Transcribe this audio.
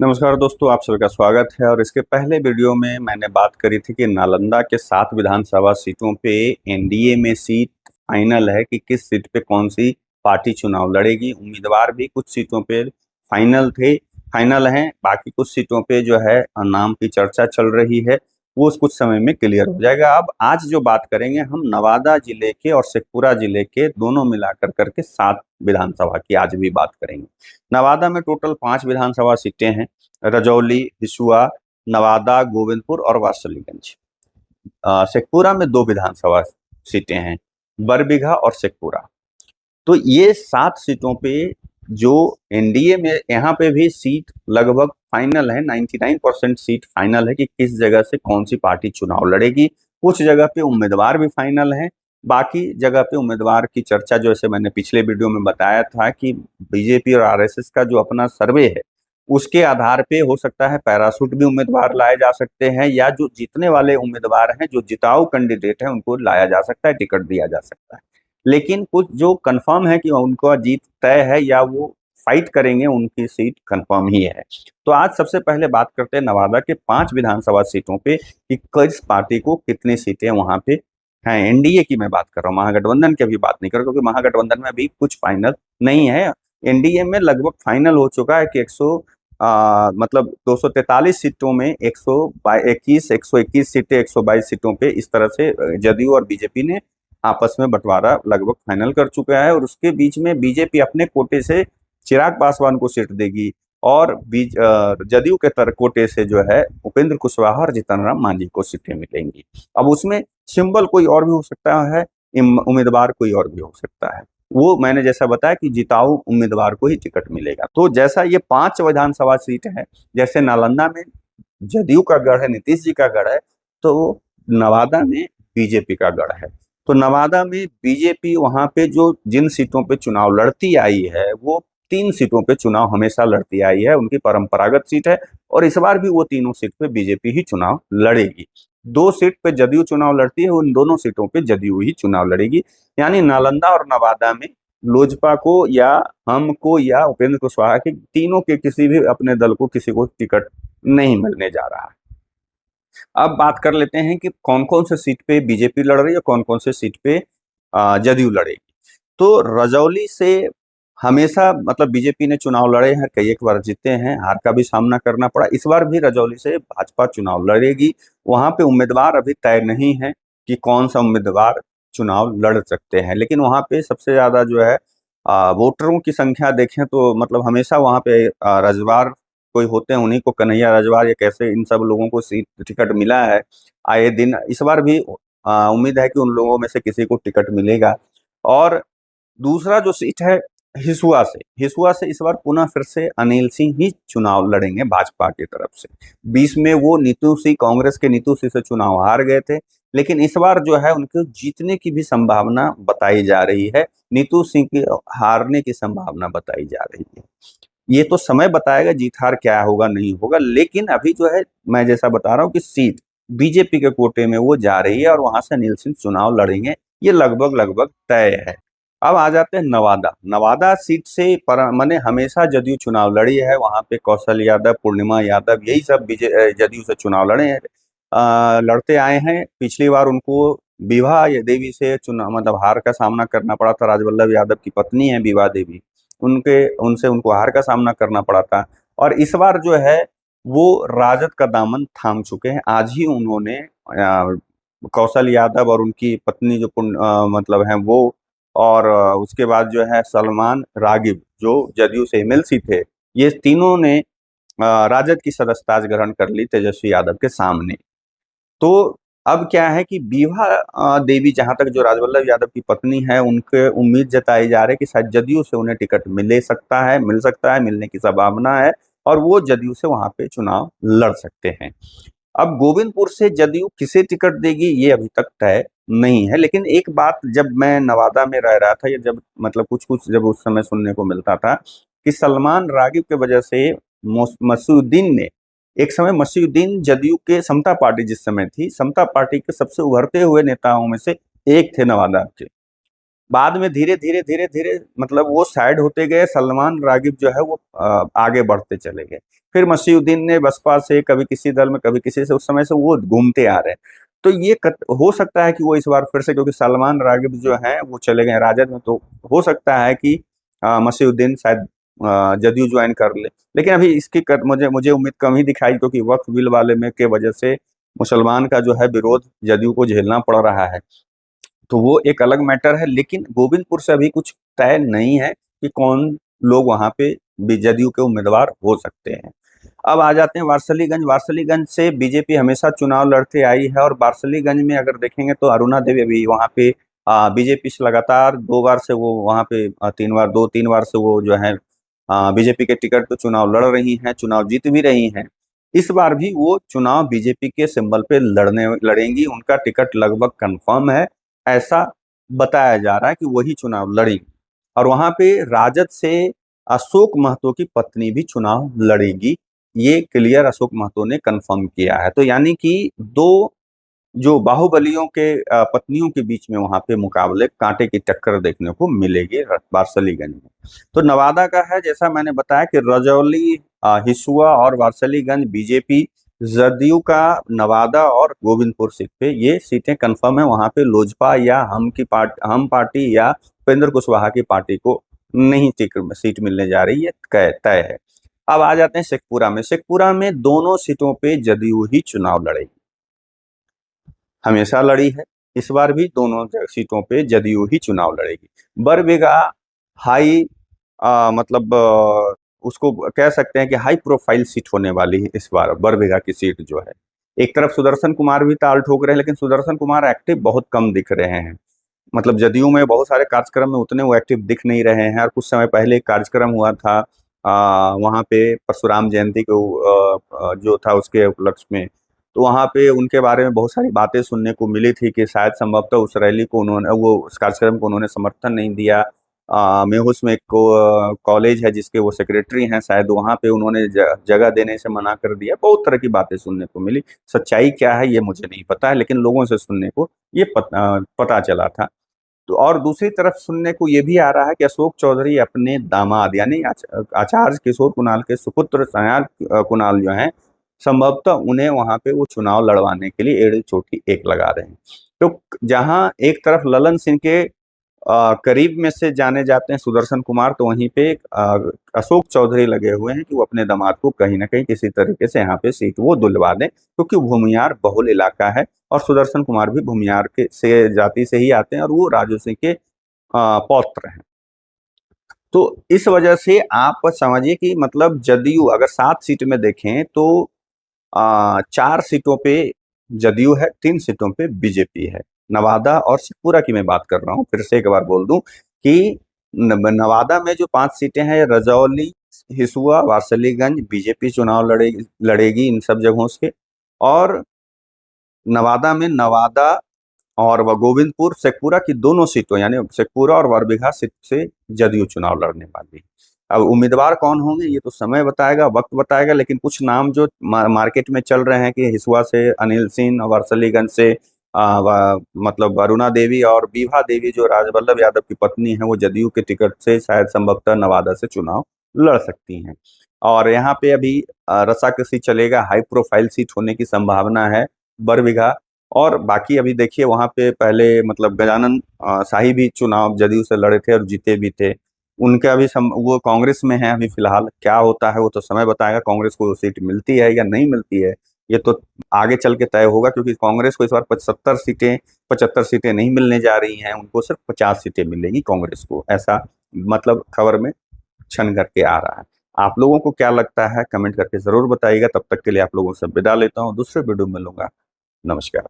नमस्कार दोस्तों, आप सभी का स्वागत है। और इसके पहले वीडियो में मैंने बात करी थी कि नालंदा के 7 विधानसभा सीटों पे एनडीए में सीट फाइनल है कि किस सीट पे कौन सी पार्टी चुनाव लड़ेगी। उम्मीदवार भी कुछ सीटों पे फाइनल हैं, बाकी कुछ सीटों पे जो है नाम की चर्चा चल रही है। वो कुछ समय में क्लियर हो जाएगा। अब आज जो बात करेंगे हम नवादा जिले के और शेखपुरा जिले के दोनों मिलाकर करके 7 विधानसभा की आज भी बात करेंगे। नवादा में टोटल 5 विधानसभा सीटें हैं। रजौली, हिसुआ, नवादा, गोविंदपुर और वारिसलीगंज। शेखपुरा में 2 विधानसभा सीटें हैं, बरबीघा और शेखपुरा। तो ये 7 सीटों पे जो एनडीए में यहाँ पे भी सीट लगभग फाइनल है। 99% सीट फाइनल है कि किस जगह से कौन सी पार्टी चुनाव लड़ेगी। कुछ जगह पे उम्मीदवार भी फाइनल है, बाकी जगह पे उम्मीदवार की चर्चा जैसे मैंने पिछले वीडियो में बताया था कि बीजेपी और आरएसएस का जो अपना सर्वे है उसके आधार पे हो सकता है पैराशूट भी उम्मीदवार लाए जा सकते हैं, या जो जीतने वाले उम्मीदवार हैं, जो जिताऊ कैंडिडेट हैं, उनको लाया जा सकता है, टिकट दिया जा सकता है। लेकिन कुछ जो कंफर्म है कि उनका जीत तय है या वो फाइट करेंगे, उनकी सीट कंफर्म ही है। तो आज सबसे पहले बात करते हैं नवादा के 5 विधानसभा सीटों पे कि किस पार्टी को कितनी सीटें वहां पे हैं। एनडीए की मैं बात कर रहा हूँ, महागठबंधन की अभी बात नहीं कर रहा, क्योंकि महागठबंधन में अभी कुछ फाइनल नहीं है। एनडीए में लगभग फाइनल हो चुका है कि 100 243 सीटों में 121 सीटें, 122 सीटों पे इस तरह से जदयू और बीजेपी ने आपस में बंटवारा लगभग फाइनल कर चुका है। और उसके बीच में बीजेपी अपने कोटे से चिराग पासवान को सीट देगी और जदयू के कोटे से जो है उपेंद्र कुशवाहा और जीतन राम मांझी को सीटें मिलेंगी। अब उसमें सिंबल कोई और भी हो सकता है, उम्मीदवार कोई और भी हो सकता है। वो मैंने जैसा बताया कि जिताऊ उम्मीदवार को ही टिकट मिलेगा। तो जैसा ये 5 विधानसभा सीट है, जैसे नालंदा में जदयू का गढ़ है, नीतीश जी का गढ़ है, तो नवादा में बीजेपी का गढ़ है। तो नवादा में बीजेपी वहां पे जो जिन सीटों पे चुनाव लड़ती आई है, वो 3 सीटों पे चुनाव हमेशा लड़ती आई है, उनकी परंपरागत सीट है। और इस बार भी वो तीनों सीट पे बीजेपी ही चुनाव लड़ेगी। 2 सीट पे जदयू चुनाव लड़ती है, उन दोनों सीटों पे जदयू ही चुनाव लड़ेगी। यानी नालंदा और नवादा में लोजपा को या हमको या उपेंद्र कुशवाहा के तीनों के किसी भी अपने दल को किसी को टिकट नहीं मिलने जा रहा है। अब बात कर लेते हैं कि कौन कौन से सीट पे बीजेपी लड़ रही है, कौन कौन से सीट पे जदयू लड़ेगी। तो रजौली से हमेशा बीजेपी ने चुनाव लड़े हैं, कई एक बार जीते हैं, हार का भी सामना करना पड़ा। इस बार भी रजौली से भाजपा चुनाव लड़ेगी। वहां पे उम्मीदवार अभी तय नहीं है कि कौन सा उम्मीदवार चुनाव लड़ सकते हैं, लेकिन वहां पे सबसे ज्यादा जो है वोटरों की संख्या देखें तो हमेशा वहां पे रजवार कोई होते हैं, उन्हीं को, कन्हैया रजवार या कैसे, इन सब लोगों को सीट टिकट मिला है आए दिन। इस बार भी उम्मीद है कि उन लोगों में से किसी को टिकट मिलेगा। और दूसरा जो सीट है हिसुआ से इस बार पुनः फिर से अनिल सिंह ही चुनाव लड़ेंगे भाजपा की तरफ से। 20 में वो नीतू सिंह, कांग्रेस के नीतू सिंह से चुनाव हार गए थे, लेकिन इस बार जो है उनके जीतने की भी संभावना बताई जा रही है। नीतू सिंह की हारने की संभावना बताई जा रही है। ये तो समय बताएगा जीत हार क्या होगा नहीं होगा, लेकिन अभी जो है मैं जैसा बता रहा हूँ कि सीट बीजेपी के कोटे में वो जा रही है और वहां से अनिल सिंह चुनाव लड़ेंगे, ये लगभग लगभग तय है। अब आ जाते हैं नवादा। नवादा सीट से मैंने हमेशा जदयू चुनाव लड़ी है। वहां पे कौशल यादव, पूर्णिमा यादव, यही सब जदयू से चुनाव लड़े हैं, लड़ते आए हैं। पिछली बार उनको विभा देवी से चुनाव हार का सामना करना पड़ा था। राजवल्लभ यादव की पत्नी है विभा देवी, उनके उनसे उनको हार का सामना करना पड़ा था। और इस बार जो है वो राजद का दामन थाम चुके हैं। आज ही उन्होंने कौशल यादव और उनकी पत्नी जो है वो, और उसके बाद जो है सलमान रागिब जो जदयू से एमएलसी थे, ये तीनों ने राजद की सदस्यता ग्रहण कर ली तेजस्वी यादव के सामने। तो अब क्या है कि विभा देवी, जहां तक जो राजवल्लभ यादव की पत्नी है, उनके उम्मीद जताई जा रही है कि शायद जदयू से उन्हें टिकट मिल सकता है, मिलने की संभावना है और वो जदयू से वहां पे चुनाव लड़ सकते हैं। अब गोविंदपुर से जदयू किसे टिकट देगी ये अभी तक तय नहीं है, लेकिन एक बात जब मैं नवादा में रह रहा था, या जब कुछ कुछ जब उस समय सुनने को मिलता था कि सलमान रागिब के वजह से मसीउद्दीन ने, एक समय मसीउद्दीन जदयू के, समता पार्टी जिस समय थी, समता पार्टी के सबसे उभरते हुए नेताओं में से एक थे नवादा के। बाद में धीरे धीरे धीरे धीरे मतलब वो साइड होते गए, सलमान रागिब जो है वो आगे बढ़ते चले गए। फिर मसीहुद्दीन ने बसपा से, कभी किसी दल में कभी किसी से, उस समय से वो घूमते आ रहे हैं। तो ये हो सकता है कि वो इस बार फिर से, क्योंकि सलमान रागिब जो है वो चले गए राजद में, तो हो सकता है कि मसीहुद्दीन शायद जदयू ज्वाइन कर ले। लेकिन अभी इसकी मुझे मुझे उम्मीद कम ही दिखाई, क्योंकि वक्फ बिल वाले में के वजह से मुसलमान का जो है विरोध जदयू को झेलना पड़ रहा है। तो वो एक अलग मैटर है, लेकिन गोविंदपुर से अभी कुछ तय नहीं है कि कौन लोग वहां पे जदयू के उम्मीदवार हो सकते हैं। अब आ जाते हैं वारसलीगंज। वारसलीगंज से बीजेपी हमेशा चुनाव लड़ते आई है, और वारसलीगंज में अगर देखेंगे तो अरुणा देवी अभी वहां पे बीजेपी से लगातार 2 बार से वो वहां पे 3 बार, 2-3 बार से वो जो है बीजेपी के टिकट पे चुनाव लड़ रही हैं, चुनाव जीत भी रही हैं। इस बार भी वो चुनाव बीजेपी के सिंबल पे लड़ेंगी, उनका टिकट लगभग कंफर्म है, ऐसा बताया जा रहा है कि वही चुनाव लड़ेंगी। और वहां पे राजद से अशोक महतो की पत्नी भी चुनाव लड़ेगी, ये क्लियर अशोक महतो ने कंफर्म किया है। तो यानी कि दो जो बाहुबलियों के पत्नियों के बीच में वहां पे मुकाबले, कांटे की टक्कर देखने को मिलेगी वारसलीगंज में। तो नवादा का है, जैसा मैंने बताया कि रजौली, हिसुआ और वारसलीगंज बीजेपी, जदयू का नवादा और गोविंदपुर सीट पे ये सीटें कंफर्म है। वहां पे लोजपा या हम पार्टी या उपेंद्र कुशवाहा की पार्टी को नहीं सीट मिलने जा रही है, तय है। अब आ जाते हैं शेखपुरा में। शेखपुरा में दोनों सीटों पे जदयू ही चुनाव लड़ेगी, हमेशा लड़ी है, इस बार भी दोनों सीटों पे जदयू ही चुनाव लड़ेगी। बरबीघा हाई मतलब उसको कह सकते हैं कि हाई प्रोफाइल सीट होने वाली है इस बार बरबीघा की सीट जो है। एक तरफ सुदर्शन कुमार भी ताल ठोक रहे हैं, लेकिन सुदर्शन कुमार एक्टिव बहुत कम दिख रहे हैं। मतलब जदयू में बहुत सारे कार्यक्रम में उतने वो एक्टिव दिख नहीं रहे हैं। और कुछ समय पहले एक कार्यक्रम हुआ था वहाँ पे परशुराम जयंती को जो था उसके उपलक्ष्य में, तो वहाँ पे उनके बारे में बहुत सारी बातें सुनने को मिली थी कि शायद संभवतः उस रैली को उन्होंने, वो उस कार्यक्रम को उन्होंने समर्थन नहीं दिया। मेहुस में एक कॉलेज है जिसके वो सेक्रेटरी हैं शायद, वहाँ पे उन्होंने जगह देने से मना कर दिया। बहुत तरह की बातें सुनने को मिली, सच्चाई क्या है ये मुझे नहीं पता है, लेकिन लोगों से सुनने को ये पता चला था। तो और दूसरी तरफ सुनने को ये भी आ रहा है कि अशोक चौधरी अपने दामाद यानी आचार्य किशोर कुणाल के सुपुत्र सयाल कुणाल जो हैं, संभवतः उन्हें वहां पे वो चुनाव लड़वाने के लिए एड़ी चोटी एक लगा रहे हैं। तो जहां एक तरफ ललन सिंह के करीब में से जाने जाते हैं सुदर्शन कुमार, तो वहीं पे अशोक चौधरी लगे हुए हैं कि वो अपने दामाद को कहीं ना कहीं किसी तरीके से यहाँ पे सीट वो दिलवा दें, क्योंकि भूमियार बहुल इलाका है और सुदर्शन कुमार भी भूमियार के से जाति से ही आते हैं और वो राजू सिंह के पौत्र हैं। तो इस वजह से आप समझिए कि मतलब जदयू अगर 7 सीट में देखें तो 4 सीटों पे जदयू है, 3 सीटों पे बीजेपी है। नवादा और शेखपुरा की मैं बात कर रहा हूँ, फिर से एक बार बोल दूं कि नवादा में जो 5 सीटें हैं, रजौली, हिसुआ, वारसलीगंज बीजेपी चुनाव लड़ेगी इन सब जगहों से। और नवादा में नवादा और वह गोविंदपुर, शेखपुरा की दोनों सीटों यानी शेखपुरा और बरबीघा सीट से जदयू चुनाव लड़ने वाली है। अब उम्मीदवार कौन होंगे ये तो समय बताएगा, वक्त बताएगा, लेकिन कुछ नाम जो मार्केट में चल रहे हैं कि हिसुआ से अनिल सिंह, वारसलीगंज से मतलब अरुणा देवी और बीभा देवी जो राजवल्लभ यादव की पत्नी है, वो जदयू के टिकट से शायद संभवतः नवादा से चुनाव लड़ सकती हैं। और यहाँ पे अभी रस्साकसी चलेगा, हाई प्रोफाइल सीट होने की संभावना है बरबीघा। और बाकी अभी देखिए वहां पे पहले मतलब गजानन शाही भी चुनाव जदयू से लड़े थे और जीते भी थे। उनका भी वो कांग्रेस में है अभी फिलहाल, क्या होता है वो तो समय बताएगा, कांग्रेस को सीट मिलती है या नहीं मिलती है ये तो आगे चल के तय होगा, क्योंकि कांग्रेस को इस बार 75 सीटें नहीं मिलने जा रही हैं, उनको सिर्फ 50 सीटें मिलेगी कांग्रेस को, ऐसा मतलब खबर में छन करके आ रहा है। आप लोगों को क्या लगता है कमेंट करके जरूर बताइएगा। तब तक के लिए आप लोगों से विदा लेता हूँ, दूसरे वीडियो में मिलूंगा। नमस्कार।